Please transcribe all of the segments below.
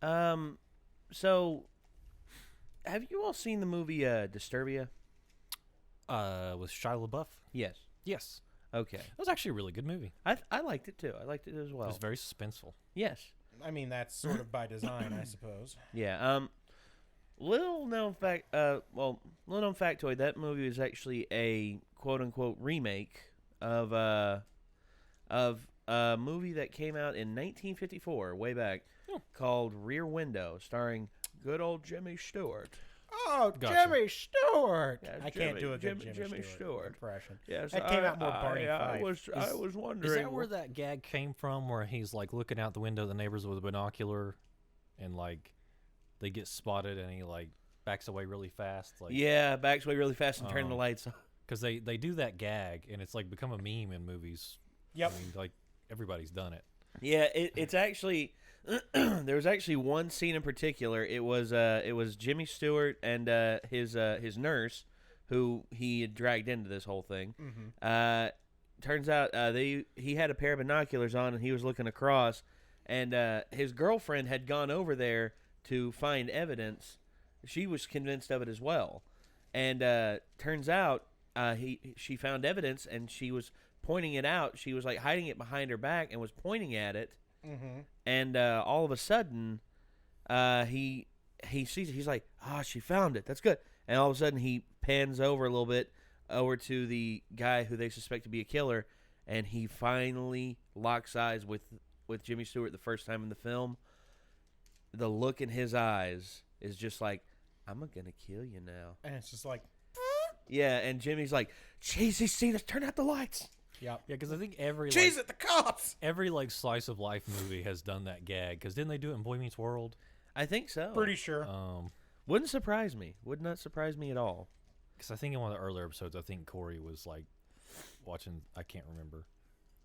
So have you all seen the movie Disturbia? With Shia LaBeouf? Yes. Yes. Okay. That was actually a really good movie. I liked it too. I liked it as well. It was very suspenseful. Yes. I mean, that's sort of by design, I suppose. Yeah. Little known factoid. That movie was actually a quote unquote remake of a movie that came out in 1954, way back, called Rear Window, starring good old Jimmy Stewart. Oh, Gotcha. Jimmy Stewart! Yeah, I can't do a good Jimmy Stewart impression. Yes, that came out more Barney I Fife. was wondering. Is that where that gag came from, where he's like looking out the window of the neighbors with a binocular, and like they get spotted, and he like backs away really fast? Like, yeah, backs away really fast and turn the lights on. because they do that gag, and it's like become a meme in movies. Yep. I mean, like everybody's done it. Yeah, it's actually there was actually one scene in particular. It was Jimmy Stewart and his nurse, who he had dragged into this whole thing. Mm-hmm. Turns out he had a pair of binoculars on, and he was looking across, and his girlfriend had gone over there to find evidence. She was convinced of it as well, and turns out she found evidence, and she was pointing it out. She was like hiding it behind her back and was pointing at it. Mm-hmm. And all of a sudden, he sees it. He's like, she found it. That's good. And all of a sudden, he pans over a little bit over to the guy who they suspect to be a killer, and he finally locks eyes with Jimmy Stewart the first time in the film. The look in his eyes is just like, I'm going to kill you now. And it's just like, Yeah, and Jimmy's like, jeez, he's seen us. Turn out the lights. yep. Yeah, because I think every Jeez, at the cops! every like slice of life movie has done that gag. Because didn't they do it in Boy Meets World? I think so. Pretty sure. Wouldn't surprise me. Would not surprise me at all. Because I think in one of the earlier episodes, I think Corey was like watching. I can't remember.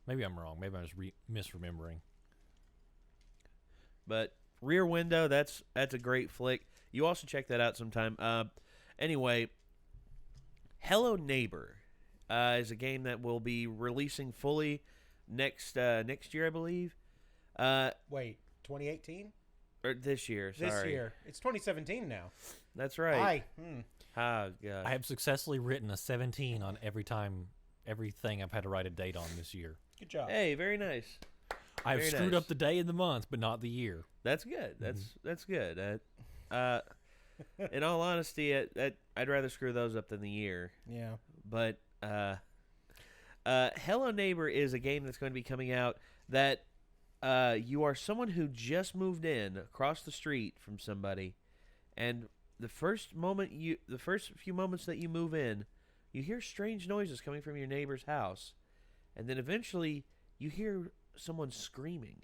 Maybe I'm wrong. Maybe I'm just misremembering. But Rear Window, that's a great flick. You also check that out sometime. Anyway, Hello Neighbor is a game that will be releasing fully next year, I believe. Wait, 2018? Or this year, sorry. This year. It's 2017 now. That's right. Hi. Oh, God. I have successfully written a 17 on everything I've had to write a date on this year. Good job. Hey, very nice. I've Very screwed nice. up the day and the month, but not the year. That's good. That's good. In all honesty, I'd rather screw those up than the year. Yeah. But Hello Neighbor is a game that's going to be coming out that you are someone who just moved in across the street from somebody, and the first few moments that you move in, you hear strange noises coming from your neighbor's house, and then eventually you hear someone screaming,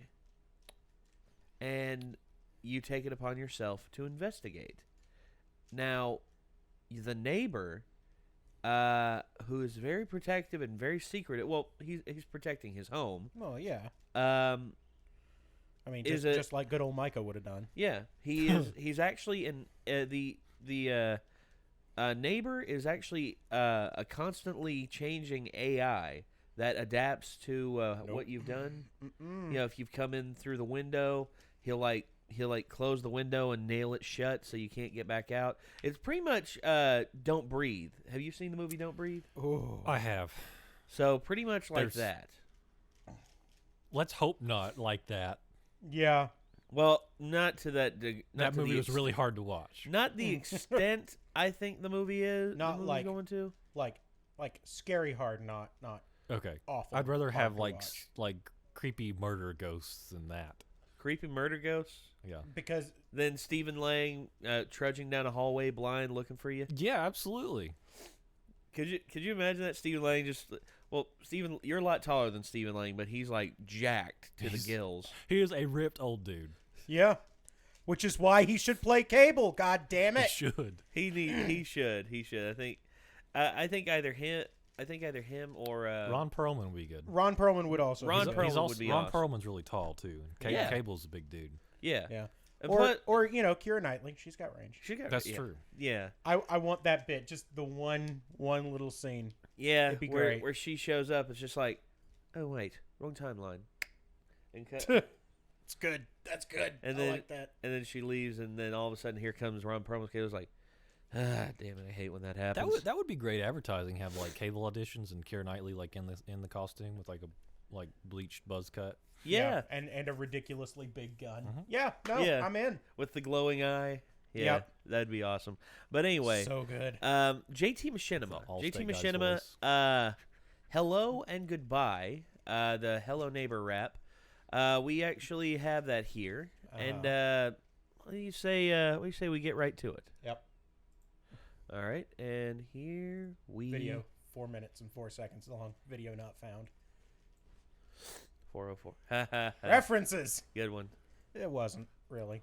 and you take it upon yourself to investigate. Now, the neighbor, who is very protective and very secretive. Well, he's protecting his home. Well, yeah. I mean, Is just like good old Micah would have done. Yeah, he is. He's actually the neighbor is actually a constantly changing AI that adapts to what you've done. You know, if you've come in through the window, he'll close the window and nail it shut so you can't get back out. It's pretty much Don't Breathe. Have you seen the movie Don't Breathe? Oh, I have. So pretty much like that. Let's hope not like that. yeah. Well, not to that. That movie was really hard to watch. Not the extent I think the movie is. Not the movie's like- going to. Like scary hard, not Okay. awful. I'd rather hard have to like watch. like creepy murder ghosts than that. Creepy murder ghosts. Yeah. Because Then Stephen Lang trudging down a hallway blind looking for you. Yeah, absolutely. Could you imagine that Stephen Lang just? Well, Stephen, you're a lot taller than Stephen Lang, but he's like jacked to the gills. He is a ripped old dude. yeah, which is why he should play Cable. God damn He it! should. He should. I think either him or Ron Perlman would be good. Ron Perlman would also. Ron he's- Perlman He's also, would be Ron awesome. Perlman's really tall too. Yeah. Cable's a big dude. yeah. Yeah. And Or Keira Knightley. She's got range. she got, That's yeah. true. Yeah. I want that bit. Just the one little scene. Yeah, It'd be where great. she shows up, it's just like, oh wait, wrong timeline, and cut. It's good. That's good. And I then, like that. And then she leaves, and then all of a sudden, here comes Ron Perlmutt's like, damn it, I hate when that happens. That would be great advertising. Have like Cable auditions and Keira Knightley like in the costume with like a bleached buzz cut. Yeah. And a ridiculously big gun. Mhm. Yeah, no, Yeah. I'm in. With the glowing eye. Yeah, Yep. that'd be awesome. But anyway, So good. JT Machinima. Allstate JT guy's Machinima, hello and goodbye. The Hello Neighbor rap. We actually have that here. And what do you say we get right to it? Yep. All right, and here we Video 4 minutes and 4 seconds long. Video not found. 404. References. Good one. It wasn't really.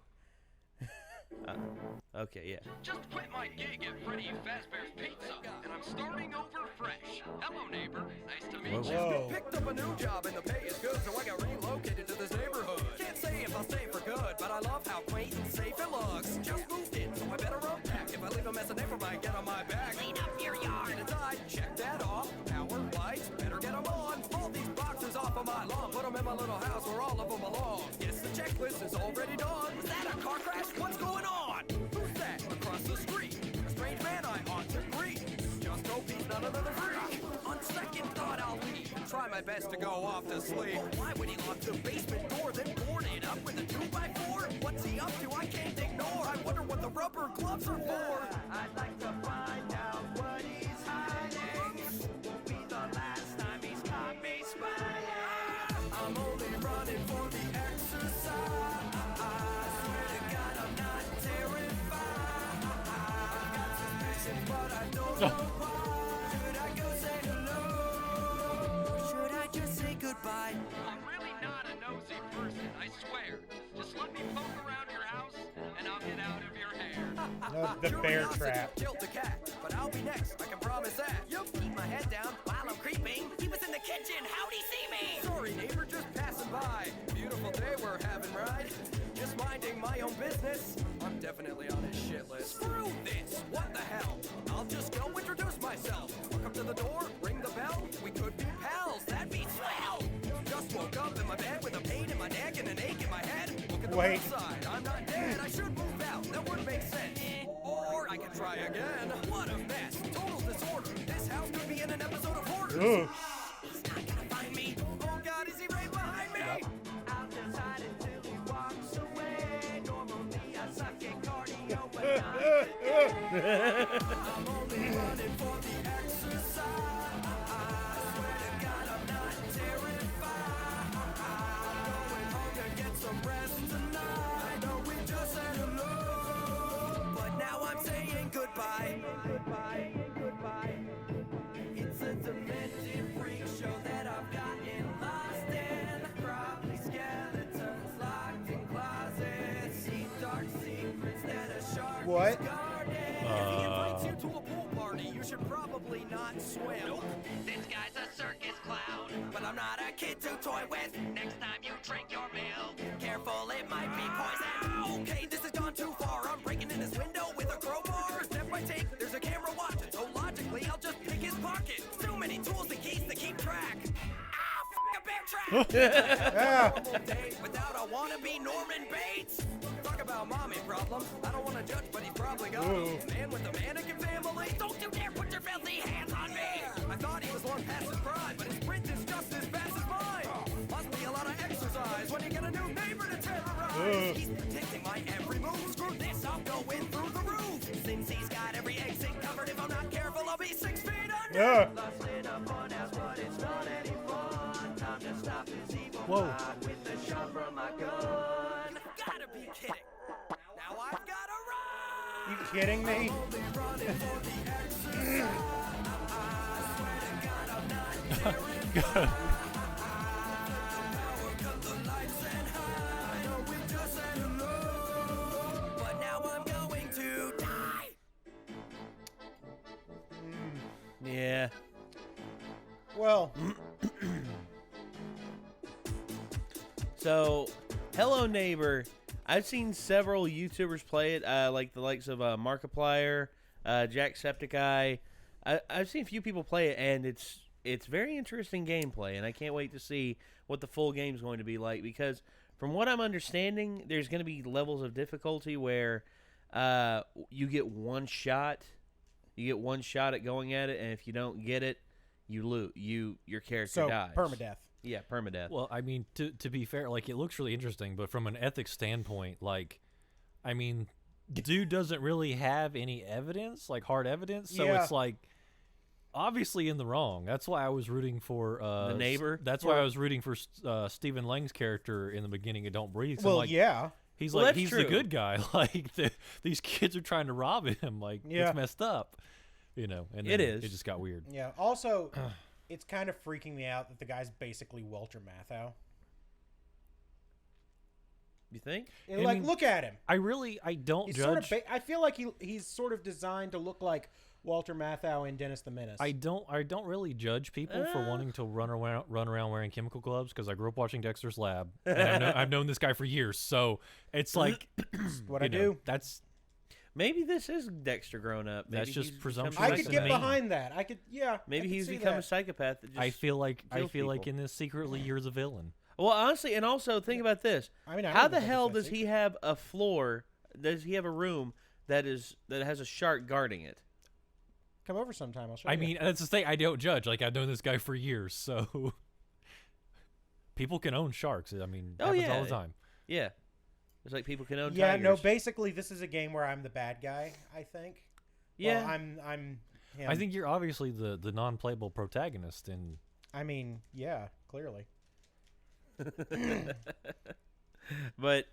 Okay, yeah. Just quit my gig at Freddy Fazbear's Pizza, and I'm starting over fresh. Hello, neighbor. Nice to meet you. Whoa. Picked up a new job and the pay is good, so I got relocated to this neighborhood. Can't say if I'll stay for good, but I love how quaint and safe it looks. Just moved in, so I better unpack. If I leave a mess, a neighbor might get on my back. Clean up your yard. Get inside, check that off. Power, lights, better get them on. Pull these boxes off of my lawn, put them in my little house where all of them belong. Guess the checklist is already done. Was that a car crash? What's going on? Who's that across the street? A strange man I ought to greet. Just hope he's not another freak. On second thought, I'll leave and try my best to go off to sleep. But why would he lock the basement door, then board it up with a 2x4? What's he up to? I can't ignore. I wonder what the rubber gloves are for. I'd like to find out what he's hiding. Won't be the last time he's caught me spying. I'm only running for the exercise. Swear to God, I'm not terrified. I've got suspicions, but I don't know why. Should I go say hello? Or should I just say goodbye? I'm really not a nosy person, I swear. Just let me poke around your house, and I'll get out of your hair. The bear Curiosity trap. killed the cat, but I'll be next, I can promise that. Keep my head down while I'm creeping. He was in the kitchen, how'd he see me? Sorry, neighbor, just passing by. Beautiful day we're having, right? Just minding my own business. I'm definitely on his shit list. Screw this, what the hell? I'll just go introduce myself. Walk up to the door, ring the bell. We could be pals, that'd be swell. Just woke up in my bed with a pain in my neck and an ache in my head. Look at the Wait. bright side, I'm not dead. I should move out, that would make sense. Or I could try again. What a mess, total disorder. This house could be in an episode of Hoarders. Ugh. He's not gonna find me. Oh God, is he right behind me? I'll just hide until he walks away. Normally I suck at cardio, but not today. I'm only running for the exercise. Swear to God, I'm not terrified. Going home to get some rest tonight. I know we just said hello, but now I'm saying goodbye. Goodbye, goodbye. It's a demented freak show that I've gotten lost in. Probably skeletons locked in closets. See dark secrets that a shark What? is guarding. If he invites you to a pool party, you should probably not swim. Nope. This guy's a circus clown, but I'm not a kid to toy with. Next time you drink your milk, careful, it might be poison. Okay, this has gone too far. I'm breaking in his window with a crowbar. Step by take, there's a camera watching, so logically I'll just pick his pocket. Too many tools and keys to keep track. Ah, a bear trap! Yeah. Horrible day without a wannabe Norman Bates. Talk about mommy problems. I don't want to judge, but he's probably got Ooh. a man with a mannequin family. Don't you dare put your filthy hands on me! I thought he was long past his prime, but his sprint is just as fast as mine. Must be a lot of exercise when you get a new neighbor to terrorize. He's predicting my every move. Screw this, I'm going through the roof. Since he's got every exit covered, if I'm not careful, I'll be 6 feet under. Yeah. Lost in a fun house, but it's not any fun. Time to stop this evil Whoa. plot with the shot from my gun. Gotta be kidding. Now I've gotta run. You kidding me? Only running for the exercise. I swear to God, I'm not terrified. Power cut the lights and high. I know we just said hello, but now I'm going to die. Yeah. Well, So, Hello Neighbor. I've seen several YouTubers play it, like the likes of Markiplier, Jacksepticeye. I've seen a few people play it, and it's very interesting gameplay, and I can't wait to see what the full game's going to be like, because from what I'm understanding, there's going to be levels of difficulty where you get one shot. You get one shot at going at it, and if you don't get it, you lose. Your character dies. Permadeath. Yeah, permadeath. Well, I mean, to be fair, like, it looks really interesting, but from an ethics standpoint, like, I mean, dude doesn't really have any evidence, like hard evidence, so Yeah. it's like obviously in the wrong. That's why I was rooting for The neighbor? That's why I was rooting for Stephen Lang's character in the beginning of Don't Breathe. 'Cause I'm Well, like, yeah. he's Well, like that's he's the true. good guy. Like these kids are trying to rob him. Like Yeah. it's messed up, you know. And It then is. It just got weird. Yeah. Also, it's kind of freaking me out that the guy's basically Walter Matthau. You think? And, I like, mean, look at him. I don't He's judge. sort of. I feel like he's sort of designed to look like Walter Matthau in Dennis the Menace. I don't really judge people for wanting to run around wearing chemical gloves because I grew up watching Dexter's Lab and I've known this guy for years. So it's like what you I know, do. That's Maybe this is Dexter grown up. Maybe That's just he's presumptuous become a I could to get me. psychopath. behind that. I could. Yeah. Maybe I could he's see become a that. psychopath. That just I feel like kills in people. this secretly you're the villain. Well, honestly, and also think about this. I mean, I How don't the think hell it's that does he secret. have a floor? Does he have a room that has a shark guarding it? Come over sometime. I'll show I you. mean, that's the thing. I don't judge. Like I've known this guy for years, so people can own sharks. I mean, Oh, happens yeah. all the time. Yeah, it's like people can own yeah. tigers. No. Basically, this is a game where I'm the bad guy. I think. Yeah. Well, I'm. Him. I think you're obviously the non-playable protagonist in. I mean, yeah. Clearly. But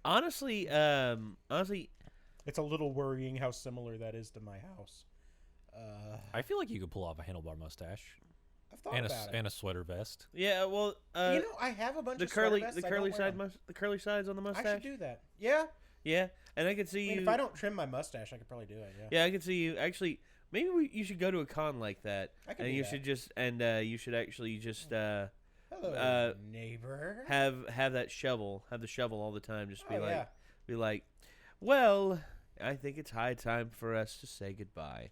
honestly, It's a little worrying how similar that is to my house. I feel like you could pull off a handlebar mustache I've thought and about it. and a sweater vest. yeah. Well, You know, I have a bunch the of sweater curly vests, the I curly don't wear side them. the curly sides on the mustache. I should do that. Yeah. Yeah, and I could see I mean, you. if I don't trim my mustache, I could probably do it. Yeah. Yeah, I could see you. Actually, maybe you should go to a con like that, I could and do you that. should just you should actually just Hello, neighbor. have that shovel, have the shovel all the time. Just be Oh, yeah. be like, well, I think it's high time for us to say goodbye.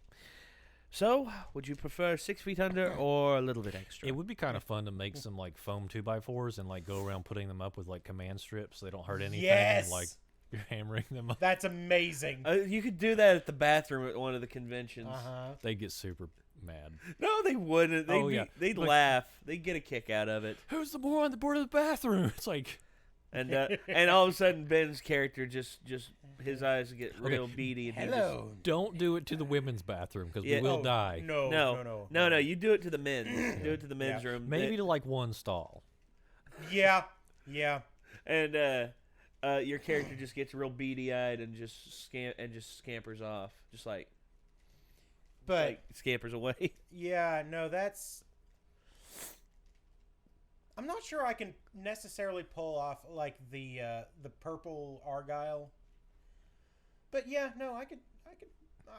So, would you prefer 6 feet under or a little bit extra? It would be kind of fun to make some like foam 2x4s and like go around putting them up with like command strips so they don't hurt anything. Yes. And, like you're hammering them up. That's amazing. You could do that at the bathroom at one of the conventions. They get super mad. No, they wouldn't. They'd, Oh, yeah. they'd Like- laugh. They'd get a kick out of it. Who's the moron on the board of the bathroom? It's like And all of a sudden, Ben's character just his eyes get real beady. And he Hello. don't do it to the women's bathroom because Yeah. we will Oh, die. No. You do it to the men's. Do it to the men's Yeah. room. Maybe to like one stall. Yeah. Yeah. And your character just gets real beady eyed and just scampers off, just like scampers away. Yeah, no, that's. I'm not sure I can necessarily pull off like the purple Argyle. But yeah, no, I could.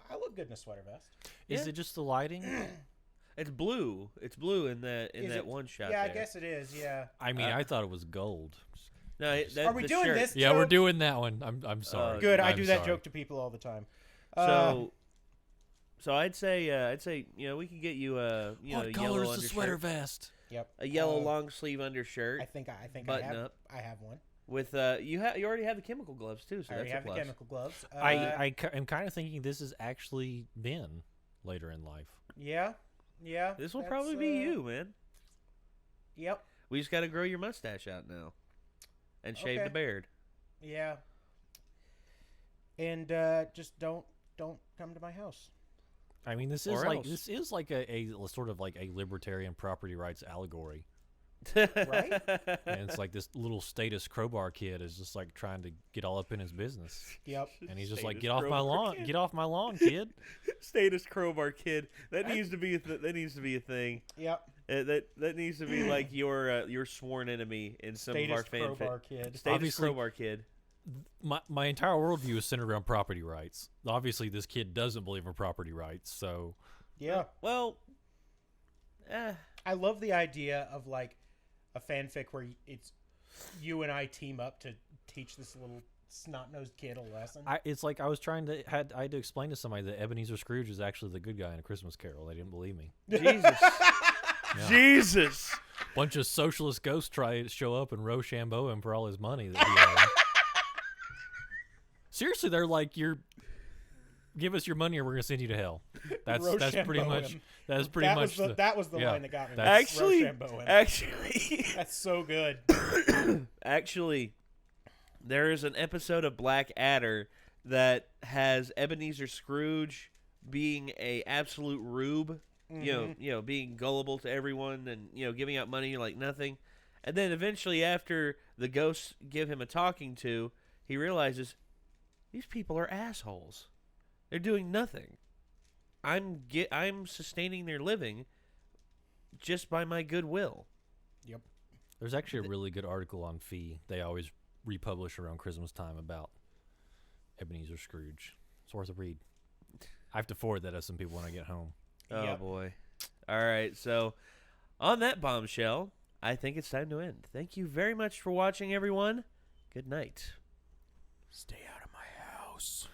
I look good in a sweater vest. Is Yeah. it just the lighting? It's blue. It's blue in that Is it- one shot. Yeah, there. I guess it is. Yeah. I mean, I thought it was gold. No, Are we doing shirt. this? Yeah, we're joke? doing that one. I'm sorry. Good. I I'm do that sorry. joke to people all the time. So I'd say we could get you a What a color yellow is the undershirt, sweater vest? Yep. a yellow long sleeve undershirt I think I button have. up. I have one. with you already have the chemical gloves too, so I already that's a have the plus. chemical gloves. I'm kind of thinking this is actually Ben later in life. Yeah. Yeah. This will that's, probably be you, man. Yep. We just got to grow your mustache out now, and shave Okay. the beard. Yeah. And just don't come to my house. I mean, this Or is else. like a sort of like a libertarian property rights allegory. Right? And it's like this little status crowbar kid is just like trying to get all up in his business, Yep. and he's just like, Status "Get off my crowbar lawn! kid." Get off my lawn, kid!" Status crowbar kid. That needs to be that needs to be a thing. Yep. That needs to be like your sworn enemy in some of our Status fanfic. crowbar kid. Status Obviously- crowbar kid. My entire worldview is centered around property rights. Obviously, this kid doesn't believe in property rights, so Yeah. Well, I love the idea of like a fanfic where it's you and I team up to teach this little snot-nosed kid a lesson. it's like I had to explain to somebody that Ebenezer Scrooge is actually the good guy in A Christmas Carol. They didn't believe me. Jesus. Jesus. Bunch of socialist ghosts try to show up and Rochambeau him for all his money that he had. Seriously, they're like, give us your money or we're gonna send you to hell. That's pretty much that was the yeah, line that got me. Actually, That's so good. Actually, there is an episode of Black Adder that has Ebenezer Scrooge being a absolute rube, you know, being gullible to everyone and giving out money like nothing, and then eventually after the ghosts give him a talking to, he realizes these people are assholes. They're doing nothing. I'm sustaining their living just by my goodwill. Yep. There's actually a really good article on Fee. They always republish around Christmas time about Ebenezer Scrooge. It's worth a read. I have to forward that to some people when I get home. Oh, Yep. boy. All right, so on that bombshell, I think it's time to end. Thank you very much for watching, everyone. Good night. Stay out of my house.